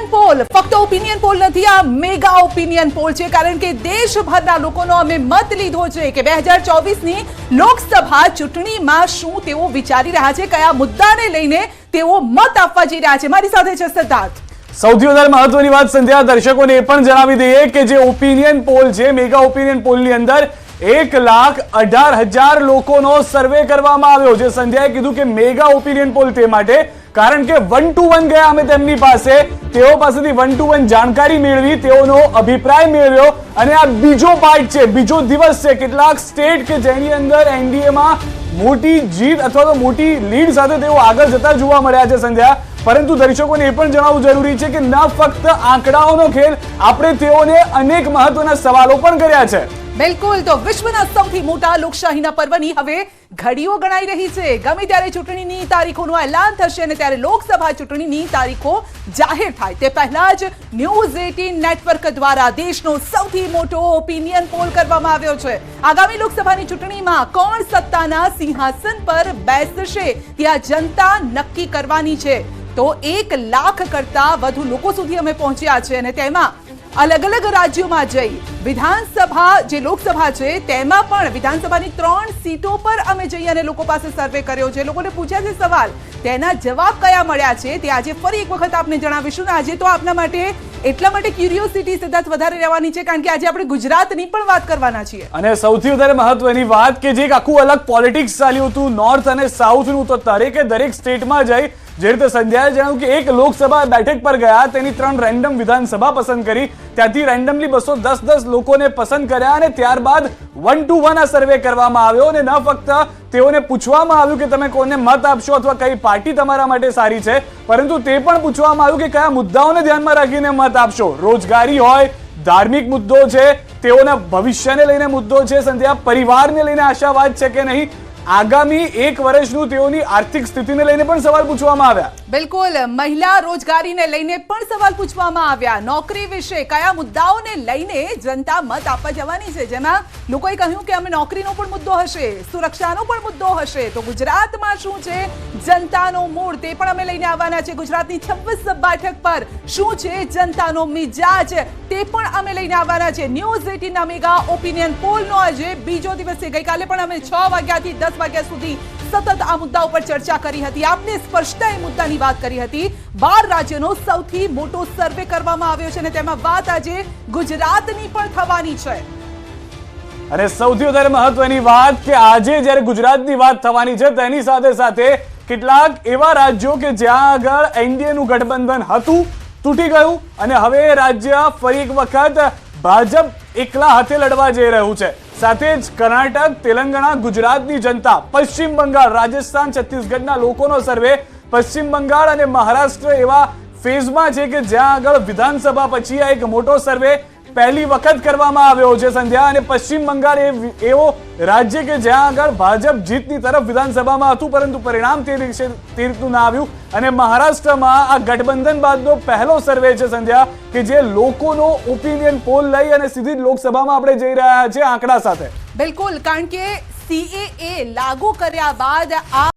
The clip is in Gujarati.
ઓપિનિયન પોલ ફક્ત ઓપિનિયન પોલ નથી, આ મેગા ઓપિનિયન પોલ છે, કારણ કે દેશભરના લોકોનો અમે મત લીધો છે કે 2024ની લોકસભા ચૂંટણીમાં શું તેઓ વિચારી રહ્યા છે, કયા મુદ્દાને લઈને તેઓ મત આપવા જઈ રહ્યા છે. મારી સાથે છે સિદ્ધાર્થ. સૌથી વધારે મહત્વની વાત સંધ્યા, દર્શકોને એ પણ જણાવી દઈએ કે જે ઓપિનિયન પોલ છે, મેગા ઓપિનિયન પોલની અંદર 1,18,000 લોકોનો સર્વે કરવામાં આવ્યો છે. સંધ્યાએ કીધું કે મેગા ઓપિનિયન પોલ તે માટે કારણ કે 1 to 1 ગયા અમે તેમની પાસે, તેઓ પાસેથી 1 to 1 જાણકારી મેળવી, તેઓનો અભિપ્રાય મેળવ્યો અને આ બીજો પાર્ટ છે, બીજો દિવસ છે. કેટલાક સ્ટેટ કે જેની અંદર એનડીએમાં મોટી જીત અથવા તો મોટી લીડ સાથે તેઓ આગળ જતા જોવા મળ્યા છે સંધ્યા. પરંતુ દર્શકોને એ પણ જણાવવું જરૂરી છે કે ન ફક્ત આંકડાઓનો ખેલ, આપણે તેઓને અનેક મહત્વના સવાલો પણ કર્યા છે. બિલકુલ, તો વિશ્વના સૌથી મોટા લોકશાહીના પર્વની હવે ઘડીઓ ગણાઈ રહી છે. ગમે ત્યારે ચૂંટણીની તારીખોનું એલાન થશે અને ત્યારે લોકસભા ચૂંટણીની તારીખો જાહેર થાય તે પહેલા જ ન્યૂઝ 18 નેટવર્ક દ્વારા દેશનો સૌથી મોટો ઓપિનિયન પોલ કરવામાં આવ્યો છે. આગામી લોકસભાની ચૂંટણીમાં કોણ સત્તાના સિંહાસન પર બેસશે ત્યાં જનતા નક્કી કરવાની છે. તો 1 લાખ કરતા વધુ લોકો સુધી અમે પહોંચ્યા છે અને તેમાં અલગ અલગ રાજ્યોમાં જઈ વિધાનસભા જે લોકસભા છે તેમાં પણ વિધાનસભાની 3 સીટો પર અમે જઈ અને લોકો પાસે સર્વે કર્યો છે, લોકોને પૂછ્યા છે સવાલ, તેના જવાબ કયા મળ્યા છે તે આજે ફરી એક વખત આપને જણાવીશું. આજે તો આપના માટે એટલા માટે ક્યુરિયોસિટી સિદ્ધાર્થ વધારે રહેવાની છે કારણ કે આજે આપણે ગુજરાતની પણ વાત કરવાના છીએ અને સૌથી વધારે મહત્વની વાત કે જે એક આખું અલગ પોલિટિક્સ ચાલ્યું હતું નોર્થ અને સાઉથનું, તો દરેક સ્ટેટમાં જઈ જે રીતે સંધ્યાએ જણાવ્યું કે એક લોકસભા બેઠક પર ગયા, તેની 3 રેન્ડમ વિધાનસભા પસંદ કરી, ત્યાંથી રેન્ડમલી 210 લોકોને પસંદ કર્યા અને ત્યારબાદ 1 to 1 આ સર્વે કરવામાં આવ્યો અને ન ફક્ત તેઓને પૂછવામાં આવ્યું કે તમે કોને મત આપશો અથવા કઈ પાર્ટી તમારા માટે સારી છે, પરંતુ તે પણ પૂછવામાં આવ્યું કે કયા મુદ્દાઓને ધ્યાનમાં રાખીને મત આપશો. રોજગારી હોય, ધાર્મિક મુદ્દો છે, તેઓના ભવિષ્યને લઈને મુદ્દો છે સંધ્યા, પરિવારને લઈને આશાવાદ છે કે નહીં, આગામી 1 વર્ષનું તેઓની આર્થિક સ્થિતિને લઈને પણ સવાલ પૂછવામાં આવ્યા. બિલકુલ, મહિલા રોજગારીને લઈને પણ સવાલ પૂછવામાં આવ્યા, નોકરી વિશે કયા મુદ્દાઓને લઈને જનતા મત આપવા જવાની છે, જેમાં લોકોએ કહ્યું કે અમે નોકરીનો પણ મુદ્દો હશે, સુરક્ષાનો પણ મુદ્દો હશે, તો ગુજરાતમાં શું છે જનતાનો મૂડ તે પણ અમે લઈને આવવાના છે. ગુજરાતની 26 બેઠક પર શું છે જનતાનો મિજાજ તે પણ અમે લઈને આવવાના છે. ન્યૂઝ 18 ના મેગા ઓપિનિયન પોલનો આજે બીજો દિવસ છે. ગઈકાલે પણ અમે 6 વાગ્યાથી 10 વાગ્યા સુધી સતત આ મુદ્દા ઉપર ચર્ચા કરી હતી, આપને સ્પષ્ટતા એ મુદ્દાની વાત કરી હતી. 12 રાજ્યોનો સૌથી મોટો સર્વે કરવામાં આવ્યો છે અને તેમાં વાત આજે ગુજરાતની પણ થવાની છે. અને સૌથી વધારે મહત્વની વાત કે આજે જ્યારે ગુજરાતની વાત થવાની છે તેની સાથે સાથે કેટલાક એવા રાજ્યો કે જ્યાં આગળ એનડીએનું ગઠબંધન હતું, તૂટી ગયું અને હવે રાજ્ય ફરી એક વખત ભાજપ એકલા હાથે લડવા જઈ રહ્યું છે. સાથે જ કર્ણાટક, તેલંગાણા, ગુજરાતની જનતા, પશ્ચિમ બંગાળ, રાજસ્થાન, છત્તીસગઢના લોકોનો સર્વે, પશ્ચિમ બંગાળ અને મહારાષ્ટ્ર એવા ફેઝમાં છે કે જ્યાં આગળ વિધાનસભા પછી આ એક મોટો સર્વે પહેલી વખત કરવામાં આવ્યો છે સંધ્યા. અને પશ્ચિમ બંગાળ એવો રાજ્ય કે જ્યાં આગળ ભાજપ જીતની તરફ વિધાનસભામાં હતું પરંતુ પરિણામ તે રીતનું ના આવ્યું અને મહારાષ્ટ્રમાં આ ગઠબંધન બાદનો પહેલો સર્વે છે સંધ્યા કે જે લોકોનો ઓપિનિયન પોલ લઈ અને સીધી લોકસભામાં આપણે જઈ રહ્યા છે આંકડા સાથે. બિલકુલ, કારણ કે CAA લાગુ કર્યા બાદ આ